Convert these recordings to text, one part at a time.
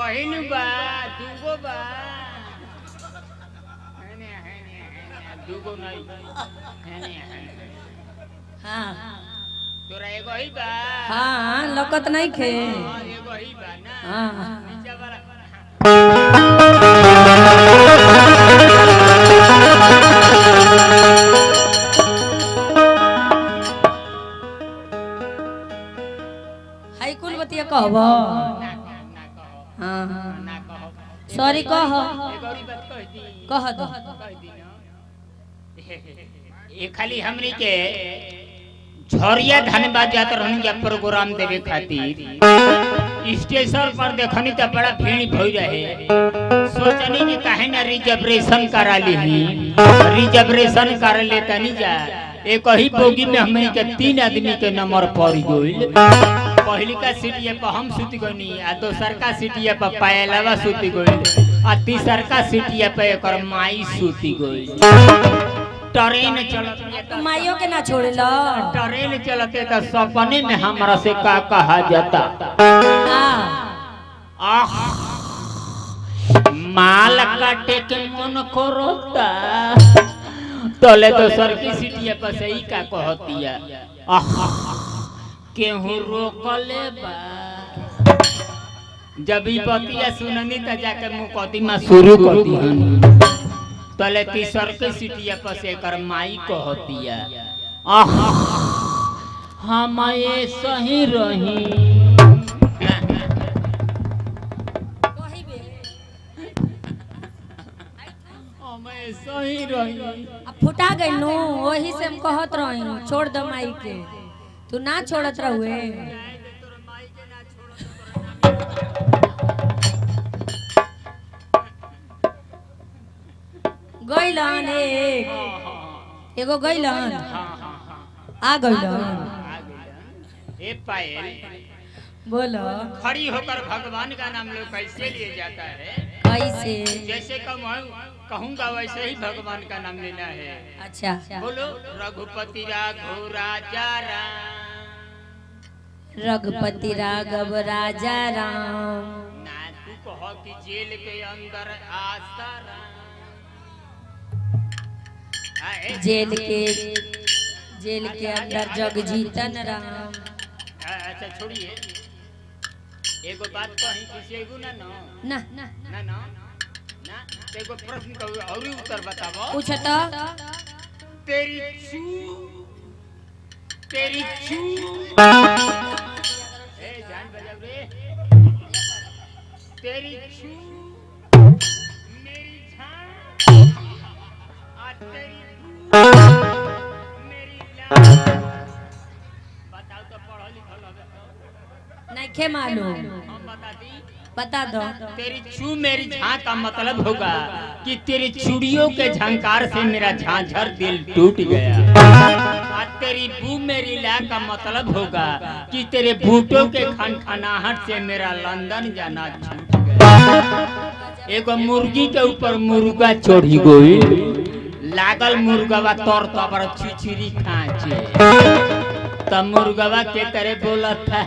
कहिनु बा दुगो बा दुगो नहीं हां तोरा एगो ही बा हां लकत नहीं खे एगो ही बा ना हां नीचे वाला हाई कुल बतिया कहबो हां ना कहो सॉरी कह एगो ही बात कह दी दो कह दी ना ये खाली हमनी के झरिया धनबाद जात रहनी या प्रोग्राम देवे खातिर स्टेशन पर देखनी त बड़ा भीड़ भई रहे सोचनी कि काहे ना रिजर्वेशन करा लीही रिजर्वेशन कर ले तनी जा एक ही बोगी में हमनी के 3 आदमी के नंबर पड़ गइल पहली का सीटिया पर हम सुत गनी आ दोसर का सीटिया पर पायलवा सुत गइल आ तीसर का सीटिया पे एकर माई सुत गइल ट्रेन चलत माइयों के ना छोड़ेला ट्रेन चलते तो सपने में हमरा से का कहा जाता आह माल काटे के मन करता तले तो सर की सीटिया पर से ही का कहतिया आह केहू रोकले बा जब ई बतिया सुननी त जाके मुकदमा शुरू कर दिहनी तले तीसर के सीटिया पर से कर माई कहतिया आह हम ये सही रही हम ये सही रही अब फुटा गई नो वही से हम कहत रही छोड़ दो माई के तू ना छोड़त रहुए गइलन एगो गइलन आ गइलन ए पायल बोलो खड़ी होकर भगवान का नाम लो कैसे लिए जाता है कैसे जैसे कहूँगा वैसे ही भगवान का नाम लेना है अच्छा बोलो रघुपति राघव राजा राम रघुपति राघव राजा राम ना तू कहो कि जेल के अंदर आस्था राम जेल के अंदर जग जीतन राम अच्छा छोड़िए एगो बात कहीं किसी एगो ना ना ना ना ना ना एगो प्रश्न का और उत्तर बताओ पूछ तो तेरी चू ए जान बजाओ रे तेरी चू मेरी छान आज तेरी मेरी लान बताओ तो पढ़ो लिखो लगे तो नहीं खे मालूम हम बता दी बता दो तेरी छू मेरी झां का मतलब होगा कि तेरी चूड़ियों के झंकार से मेरा झांझर दिल टूट गया और तेरी बू मेरी ला का मतलब होगा कि तेरे बूटों के खनखनाहट से मेरा लंदन जाना छूट गया एगो मुर्गी के ऊपर मुर्गा चढ़ी गई लागल मुर्गवा तोर तबर छिछिरी खाचे तब मुर्गवा के तरह बोला था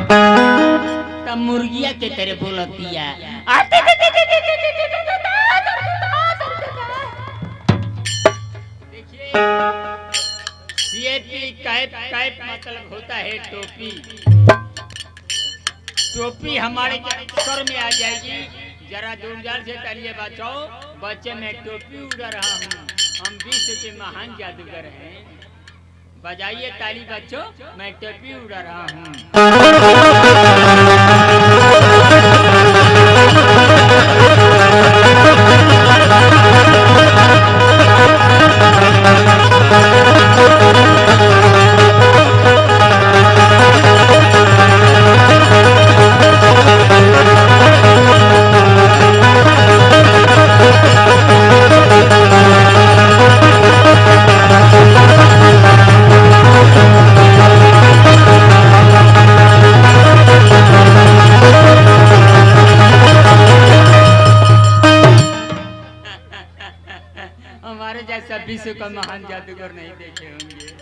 तब मुर्गिया के तरह बोलतिया देखिए सीएपी कैप कैप मतलब होता है टोपी टोपी हमारे सर में आ जाएगी जरा जोरदार से तालियां बजाओ बच्चे मैं टोपी उड़ा रहा हूँ हम विश्व के महान जादूगर हैं बजाइए ताली बच्चों मैं टोपी उड़ा रहा हूँ का महान जादूगर नहीं देखे होंगे।